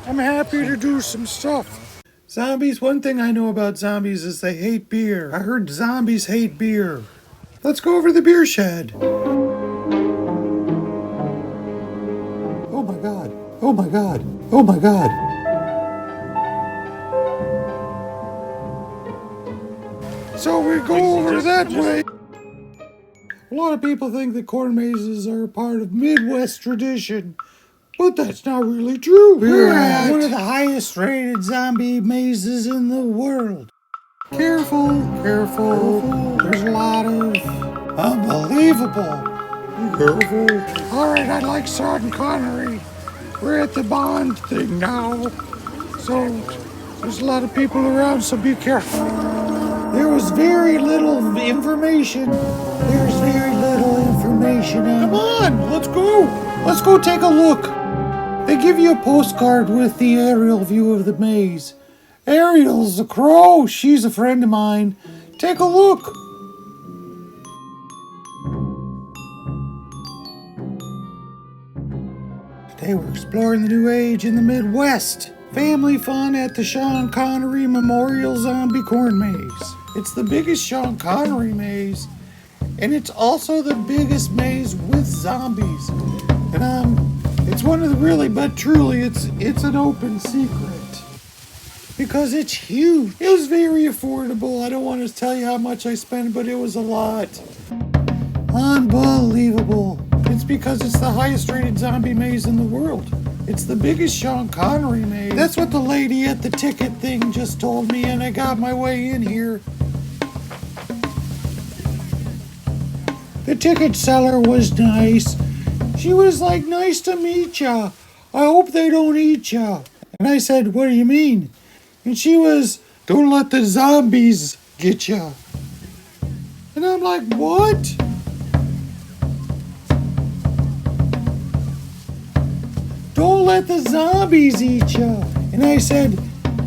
I'm happy to do some stuff. Zombies, one thing I know about zombies is they hate beer. I heard zombies hate beer. Let's go over to the beer shed. Oh my god. Oh my god. Oh my god. So we go over that way. A lot of people think that corn mazes are a part of Midwest tradition, but that's not really true. We're at one of the highest rated zombie mazes in the world. Careful, careful. There's a lot of unbelievable. Careful. Alright, I like Sean Connery. We're at the Bond thing now. So there's a lot of people around, so be careful. There was very little information. There's very little information. Come on, let's go. Let's go take a look. They give you a postcard with the aerial view of the maze. Ariel's the crow. She's a friend of mine. Take a look. Today we're exploring the new age in the Midwest. Family fun at the Sean Connery Memorial Zombie Corn Maze. It's the biggest Sean Connery maze, and it's also the biggest maze with zombies. And it's one of the really, but truly, it's an open secret. Because it's huge. It was very affordable. I don't want to tell you how much I spent, but it was a lot. Unbelievable. It's because it's the highest rated zombie maze in the world. It's the biggest Sean Connery maze. That's what the lady at the ticket thing just told me, and I got my way in here. The ticket seller was nice. She was like, nice to meet ya. I hope they don't eat ya. And I said, what do you mean? And she was, don't let the zombies get ya. And I'm like, what? Don't let the zombies eat ya. And I said,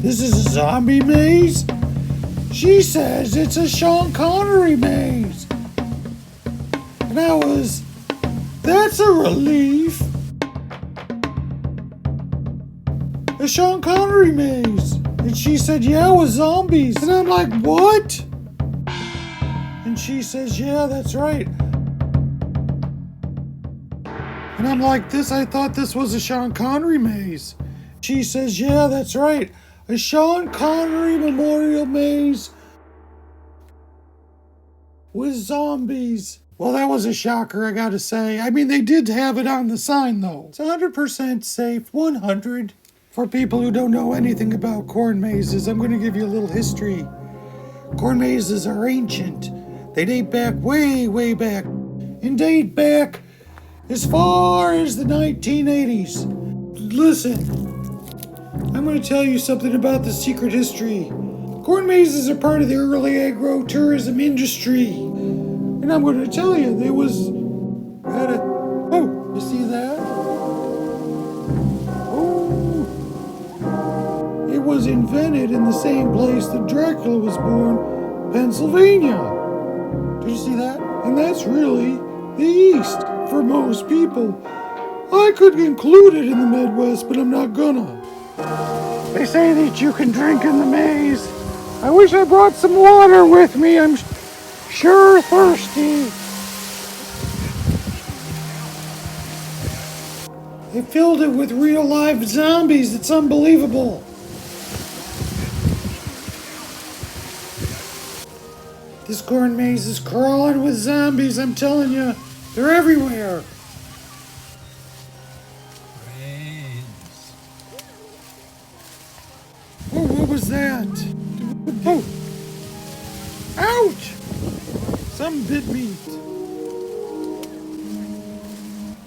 this is a zombie maze? She says it's a Sean Connery maze. And I was, that's a relief. A Sean Connery maze. And she said, yeah, with zombies. And I'm like, what? And she says, yeah, that's right. And I'm like, I thought this was a Sean Connery maze. She says, yeah, that's right. A Sean Connery memorial maze with zombies. Well, that was a shocker, I gotta say. I mean, they did have it on the sign, though. It's 100% safe, 100. For people who don't know anything about corn mazes, I'm gonna give you a little history. Corn mazes are ancient. They date back way, way back. And date back as far as the 1980s. Listen, I'm going to tell you something about the secret history. Corn mazes are part of the early agri-tourism industry. And I'm going to tell you, there was... Oh, you see that? Oh. It was invented in the same place that Dracula was born, Pennsylvania. Did you see that? And that's really the East. For most people. I could include it in the Midwest, but I'm not gonna. They say that you can drink in the maze. I wish I brought some water with me. I'm sure thirsty. They filled it with real live zombies. It's unbelievable. This corn maze is crawling with zombies, I'm telling you. They're everywhere. Oh, what was that? Oh! Ouch! Something bit me.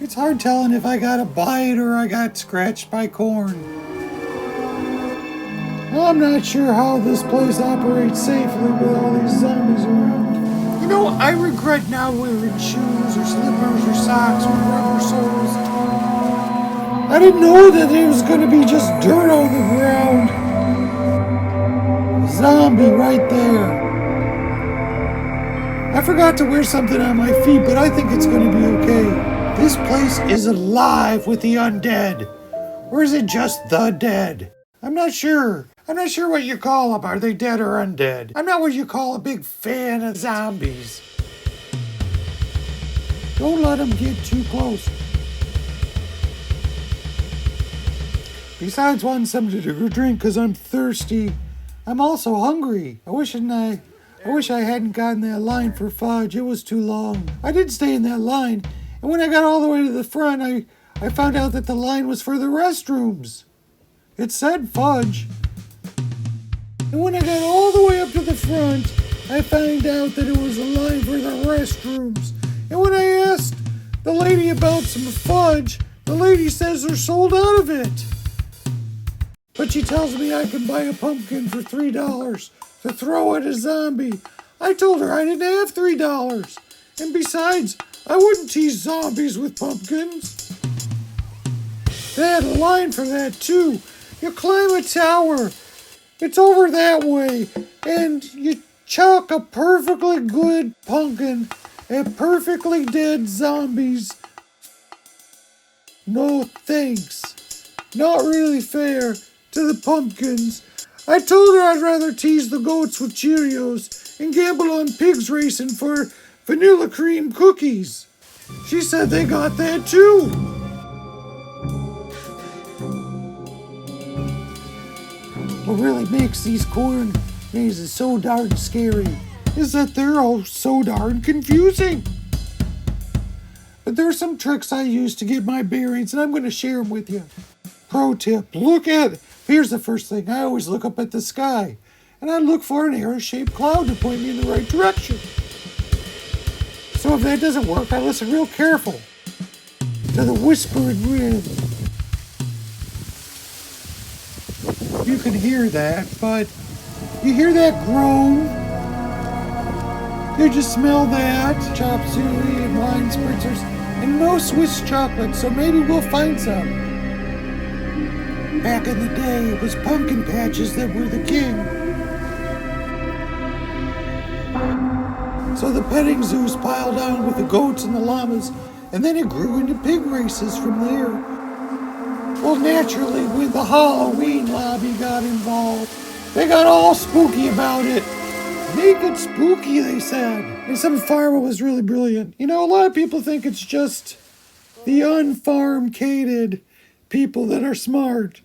It's hard telling if I got a bite or I got scratched by corn. I'm not sure how this place operates safely with all these zombies around. You know, I regret not wearing shoes or slippers or socks or rubber soles. I didn't know that it was going to be just dirt on the ground. A zombie right there. I forgot to wear something on my feet, but I think it's going to be okay. This place is alive with the undead. Or is it just the dead? I'm not sure. I'm not sure what you call them. Are they dead or undead? I'm not what you call a big fan of zombies. Don't let them get too close. Besides wanting something to drink because I'm thirsty, I'm also hungry. I wish I hadn't gotten that line for fudge. It was too long. I did stay in that line, and when I got all the way to the front, I found out that the line was for the restrooms. It said fudge. And when I got all the way up to the front, I found out that it was a line for the restrooms. And when I asked the lady about some fudge, the lady says they're sold out of it. But she tells me I can buy a pumpkin for $3 to throw at a zombie. I told her I didn't have $3. And besides, I wouldn't tease zombies with pumpkins. They had a line for that too. You climb a tower. It's over that way. And you chuck a perfectly good pumpkin at perfectly dead zombies. No thanks. Not really fair to the pumpkins. I told her I'd rather tease the goats with Cheerios and gamble on pigs racing for vanilla cream cookies. She said they got that too. What really makes these corn mazes so darn scary is that they're all so darn confusing. But there are some tricks I use to get my bearings, and I'm going to share them with you. Pro tip, here's the first thing. I always look up at the sky, and I look for an arrow-shaped cloud to point me in the right direction. So if that doesn't work, I listen real careful to the whispering wind. You can hear that, but you hear that groan? You just smell that. Chop suey and wine spritzers, and no Swiss chocolate, so maybe we'll find some. Back in the day, it was pumpkin patches that were the king. So the petting zoos piled on with the goats and the llamas, and then it grew into pig races from there. Well, naturally, when the Halloween lobby got involved, they got all spooky about it. Make it spooky, they said. And some farmer was really brilliant. You know, a lot of people think it's just the unfarm-cated people that are smart.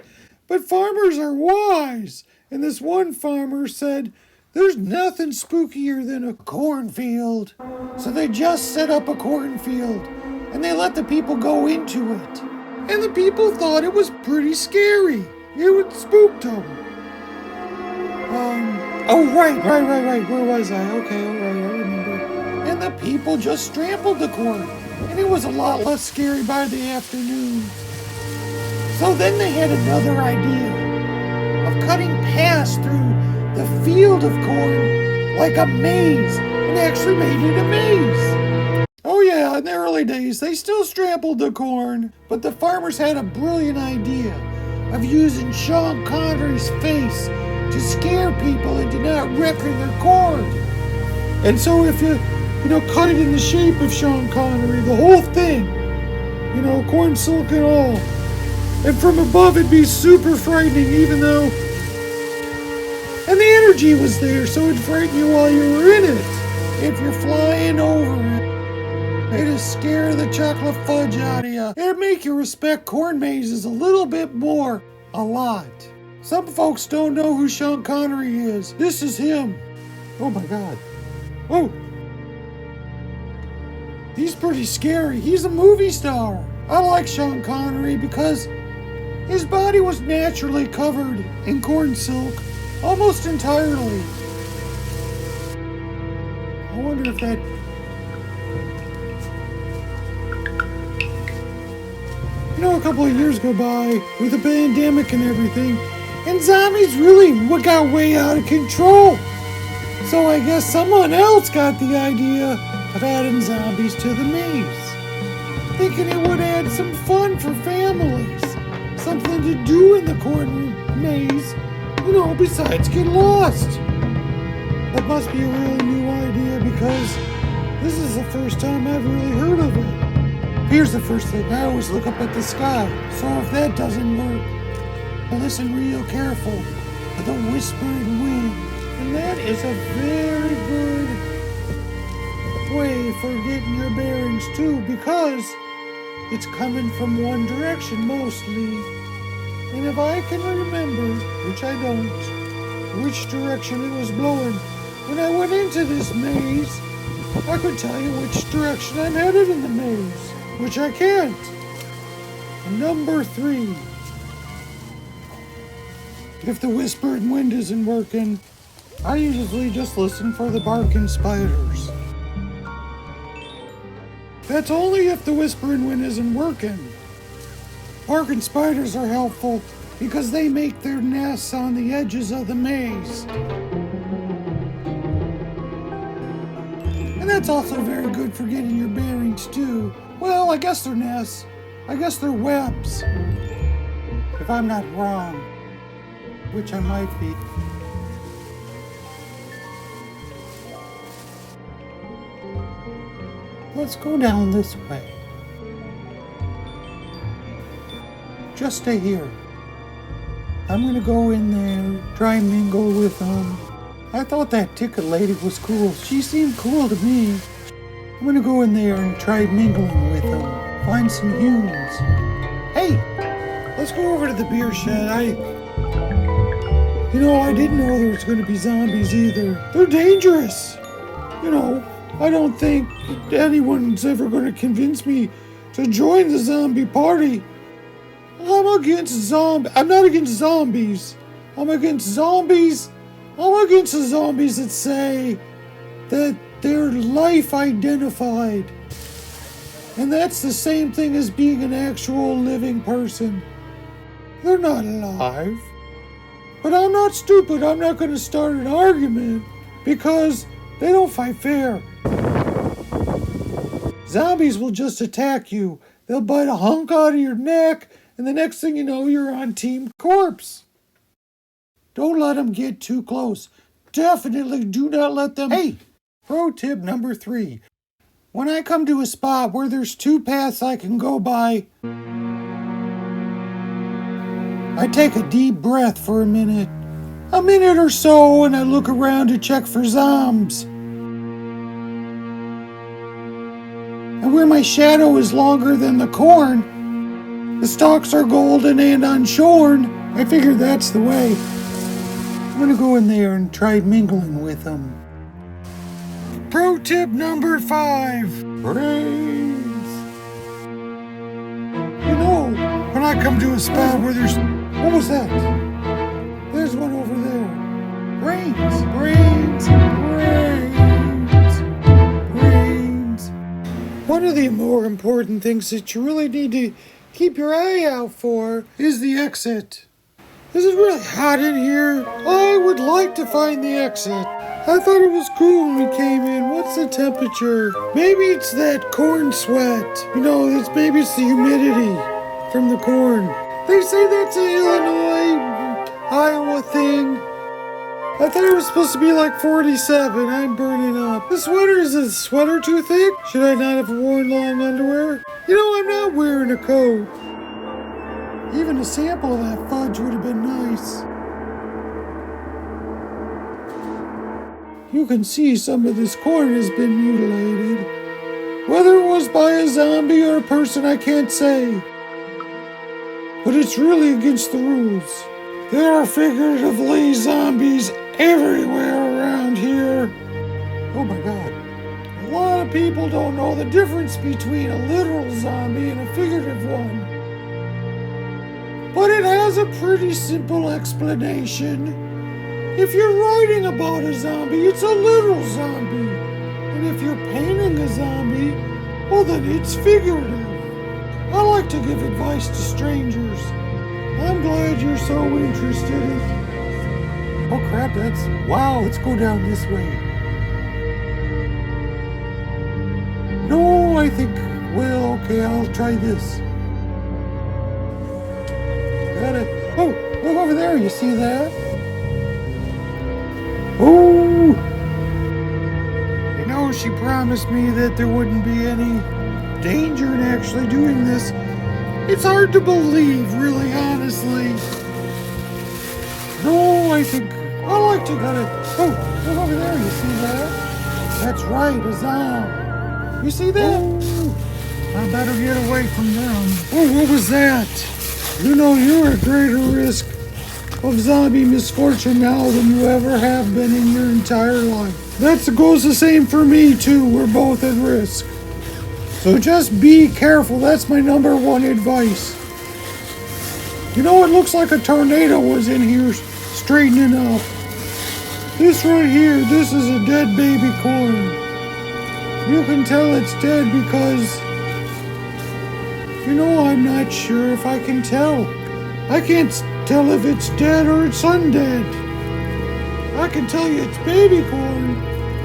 But farmers are wise. And this one farmer said, there's nothing spookier than a cornfield. So they just set up a cornfield, and they let the people go into it. And the people thought it was pretty scary. It spooked them. Right. Where was I? Okay, all right, I remember. And the people just trampled the corn. And it was a lot less scary by the afternoon. So then they had another idea of cutting paths through the field of corn like a maze, and actually made it a maze. Oh yeah, in the early days, they still trampled the corn, but the farmers had a brilliant idea of using Sean Connery's face to scare people into not wrecking their corn. And so if you cut it in the shape of Sean Connery, the whole thing, corn silk and all, and from above it'd be super frightening, and the energy was there, so it'd frighten you while you were in it. If you're flying over it, it'd scare the chocolate fudge out of you. It'd make you respect corn mazes a little bit more. A lot. Some folks don't know who Sean Connery is. This is him. Oh my God. Oh. He's pretty scary. He's a movie star. I like Sean Connery because his body was naturally covered in corn silk almost entirely. I wonder if that... a couple of years go by with the pandemic and everything, and zombies really got way out of control. So I guess someone else got the idea of adding zombies to the maze, thinking it would add some fun for families, something to do in the corn maze, besides get lost. That must be a really new idea because this is the first time I've really heard of it. Here's the first thing. I always look up at the sky. So if that doesn't work, listen real careful to the whispering wind. And that is a very good way for getting your bearings too, because it's coming from one direction mostly. And if I can remember, which I don't, which direction it was blowing when I went into this maze, I could tell you which direction I'm headed in the maze, which I can't. Number 3. If the whispering wind isn't working, I usually just listen for the barking spiders. That's only if the whispering wind isn't working. Barking spiders are helpful because they make their nests on the edges of the maze. And that's also very good for getting your bearings too. Well, I guess they're nests. I guess they're webs. If I'm not wrong, which I might be. Let's go down this way. Just stay here. I'm gonna go in there, try and mingle with them. I thought that ticket lady was cool. She seemed cool to me. I'm gonna go in there and try mingling with them. Find some humans. Hey, let's go over to the beer shed. I didn't know there was gonna be zombies either. They're dangerous. I don't think anyone's ever gonna convince me to join the zombie party. I'm not against zombies. I'm against zombies. I'm against the zombies that say that they're life identified. And that's the same thing as being an actual living person. They're not alive. But I'm not stupid. I'm not going to start an argument because they don't fight fair. Zombies will just attack you. They'll bite a hunk out of your neck, and the next thing you know, you're on Team Corpse. Don't let them get too close. Definitely do not let them... Hey, pro tip number 3. When I come to a spot where there's 2 paths I can go by, I take a deep breath for a minute or so, and I look around to check for zombies. And where my shadow is longer than the corn, the stalks are golden and unshorn, I figure that's the way. I'm gonna go in there and try mingling with them. Pro tip number 5. Brains. When I come to a spot where there's... What was that? There's one over there. Brains. One of the more important things that you really need to keep your eye out for is the exit. Is it really hot in here? I would like to find the exit. I thought it was cool when we came in. What's the temperature? Maybe it's that corn sweat. Maybe it's the humidity from the corn. They say that's an Illinois, Iowa thing. I thought it was supposed to be like 47. I'm burning up. Is the sweater too thick? Should I not have worn long underwear? I'm not wearing a coat. Even a sample of that fudge would have been nice. You can see some of this corn has been mutilated. Whether it was by a zombie or a person, I can't say. But it's really against the rules. There are figuratively zombies everywhere around here. Oh my God. A lot of people don't know the difference between a literal zombie and a figurative one. But it has a pretty simple explanation. If you're writing about a zombie, it's a literal zombie. And if you're painting a zombie, well then it's figurative. I like to give advice to strangers. I'm glad you're so interested in... Oh crap, wow, let's go down this way. No, I think... Well, okay, I'll try this. Got it. Oh, look over there, you see that? Oh! She promised me that there wouldn't be any danger in actually doing this. It's hard to believe, really, honestly. No, I think I like to get it. Oh, look over there. You see that? That's right, a zombie. You see that? Ooh, I better get away from them. Oh, what was that? You know you're at greater risk of zombie misfortune now than you ever have been in your entire life. That goes the same for me, too. We're both at risk. So just be careful. That's my number one advice. You know, it looks like a tornado was in here straightening up. This right here, this is a dead baby corn. You can tell it's dead because, you know, I'm not sure if I can tell. I can't tell if it's dead or it's undead. I can tell you it's baby corn.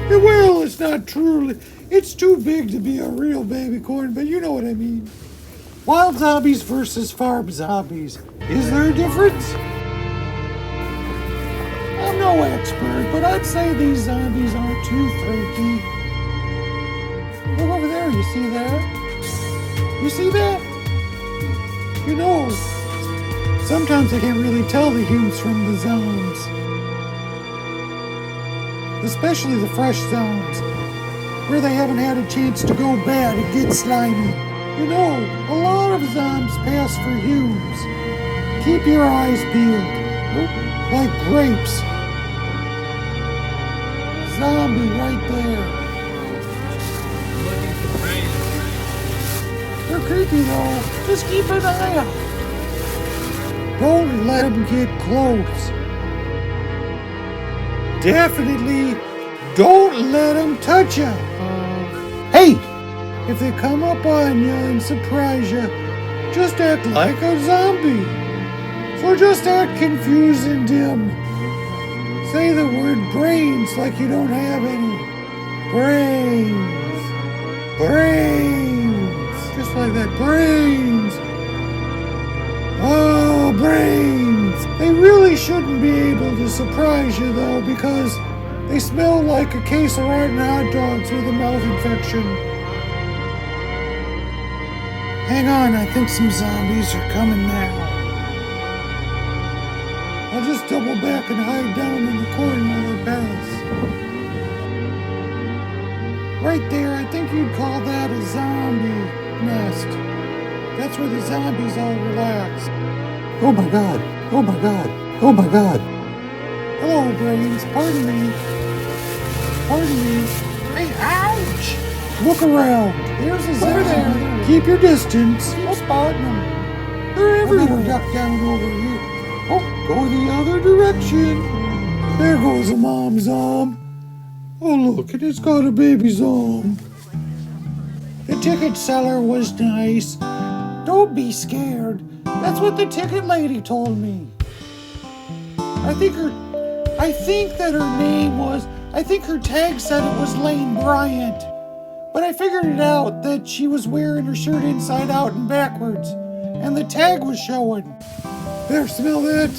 Well, it's not truly. It's too big to be a real baby corn, but you know what I mean. Wild zombies versus farm zombies. Is there a difference? I'm no expert, but I'd say these zombies aren't too freaky. Look over there, you see that? You see that? You know, sometimes I can't really tell the humans from the zombies. Especially the fresh zombies, where they haven't had a chance to go bad and get slimy. You know, a lot of zombies pass for humans. Keep your eyes peeled, like grapes. Zombie right there. They're creepy though. Just keep an eye out. Don't let them get close. Definitely don't let them touch you. Hey, if they come up on you and surprise you, just act like a zombie. Or just act confused and dim. Say the word brains like you don't have any. Brains. Brains. Just like that. Brains. Oh, brains. They really shouldn't be able to surprise you, though, because they smell like a case of rotten hot dogs with a mouth infection. Hang on, I think some zombies are coming now. I'll just double back and hide down in the corner while they pass. Right there, I think you'd call that a zombie nest. That's where the zombies all relax. Oh my god, oh my god, oh my god. Hello, brains, pardon me. Pardon me. Hey, ouch! Look around. There's a zombie. There. Keep your distance. Keep spotting them. They're everywhere. Duck down over here. Oh, go the other direction. There goes a mom zom. Oh, look, it has got a baby zom. The ticket seller was nice. Don't be scared. That's what the ticket lady told me. I think her tag said it was Lane Bryant. But I figured it out that she was wearing her shirt inside out and backwards. And the tag was showing. There, smell that?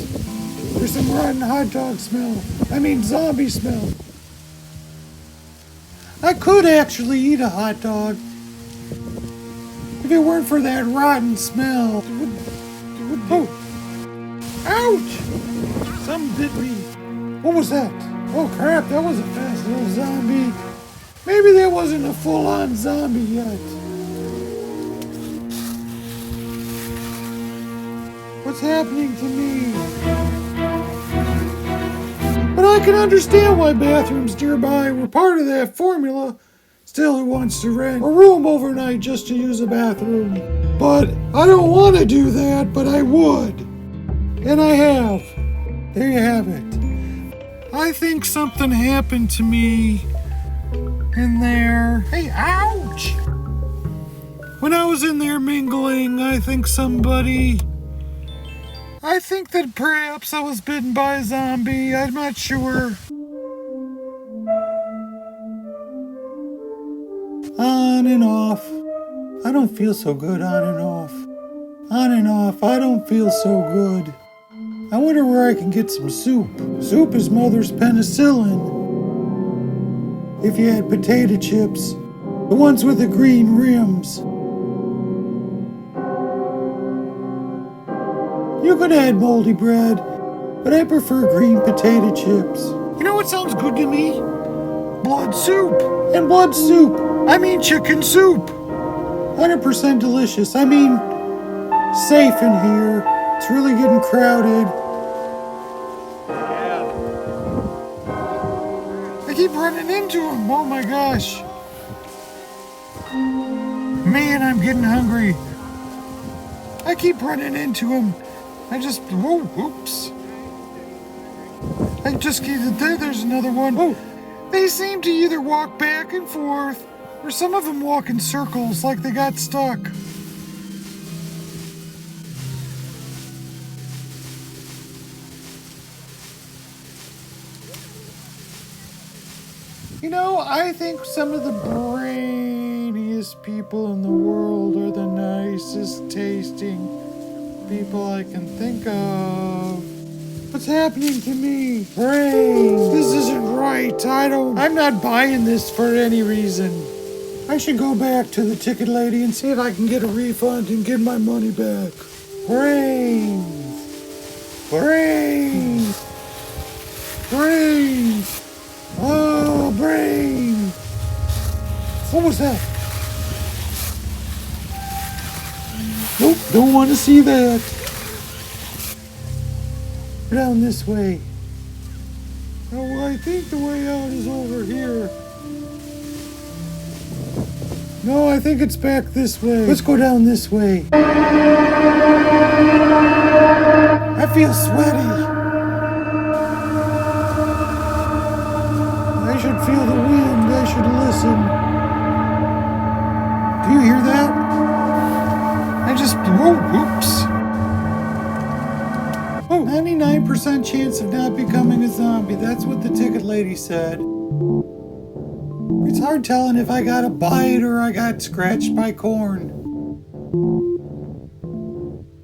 There's some rotten hot dog smell. I mean zombie smell. I could actually eat a hot dog if it weren't for that rotten smell. Oh! Ouch! Something bit me. What was that? Oh crap, that was a fast little zombie. Maybe that wasn't a full-on zombie yet. What's happening to me? But I can understand why bathrooms nearby were part of that formula. Still, who wants to rent a room overnight just to use a bathroom? But I don't want to do that, but I would. And I have. There you have it. I think something happened to me in there. Hey, ouch! When I was in there mingling, I think that perhaps I was bitten by a zombie. I'm not sure. On and off. I don't feel so good on and off. On and off. I don't feel so good. I wonder where I can get some soup. Soup is mother's penicillin. If you had potato chips, the ones with the green rims. You could add moldy bread, but I prefer green potato chips. You know what sounds good to me? Blood soup. And blood soup, I mean chicken soup. 100% delicious. I mean, safe in here. It's really getting crowded. I keep running into him. Oh my gosh. Man, I'm getting hungry. I keep running into him. Whoa, oops. I just keep, there's another one. Oh, they seem to either walk back and forth, or some of them walk in circles like they got stuck. You know, I think some of the brainiest people in the world are the nicest tasting people I can think of. What's happening to me? Brain! This isn't right. I'm not buying this for any reason. I should go back to the ticket lady and see if I can get a refund and get my money back. Brains! Brains! Brains! Oh, brain! What was that? Nope, don't want to see that. Down this way. Oh, I think the way out is over here. No, I think it's back this way. Let's go down this way. I feel sweaty. I should feel the wind. I should listen. Do you hear that? Whoa, oops. Oh, 99% chance of not becoming a zombie. That's what the ticket lady said. It's hard telling if I got a bite or I got scratched by corn.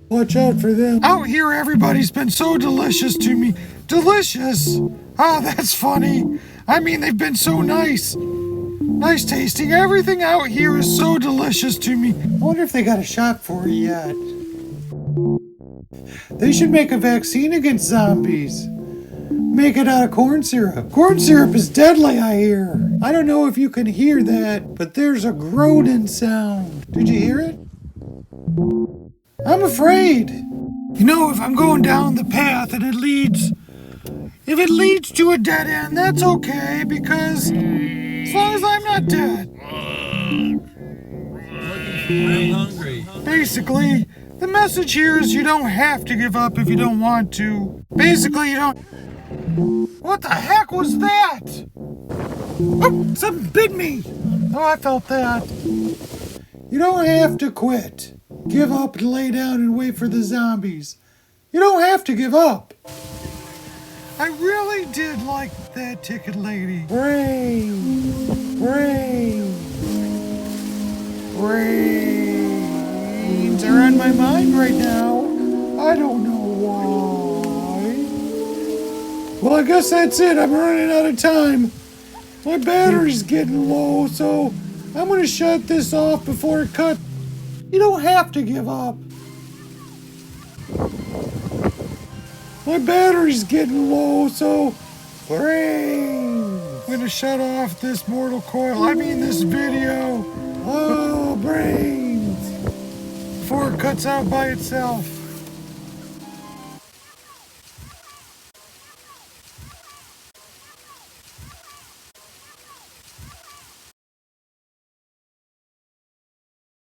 Watch out for them. Out here, everybody's been so delicious to me. Delicious? Oh, that's funny. I mean, they've been so nice. Nice tasting. Everything out here is so delicious to me. I wonder if they got a shot for it yet. They should make a vaccine against zombies. Make it out of corn syrup. Corn syrup is deadly, I hear. I don't know if you can hear that, but there's a groaning sound. Did you hear it? I'm afraid. You know, if I'm going down the path and if it leads to a dead end, that's okay, because as long as I'm not dead. I'm hungry. Basically, the message here is you don't have to give up if you don't want to. Basically, you don't... What the heck was that? Oh, something bit me. Oh, I felt that. You don't have to quit. Give up and lay down and wait for the zombies. You don't have to give up. I really did like that ticket lady. Brains. Brains are on my mind right now. I don't know why. Well, I guess that's it. I'm running out of time. My battery's getting low, so I'm going to shut this off before it cuts. You don't have to give up. My battery's getting low, so brains. I'm going to shut off this this video. Oh, brains. Before it cuts out by itself.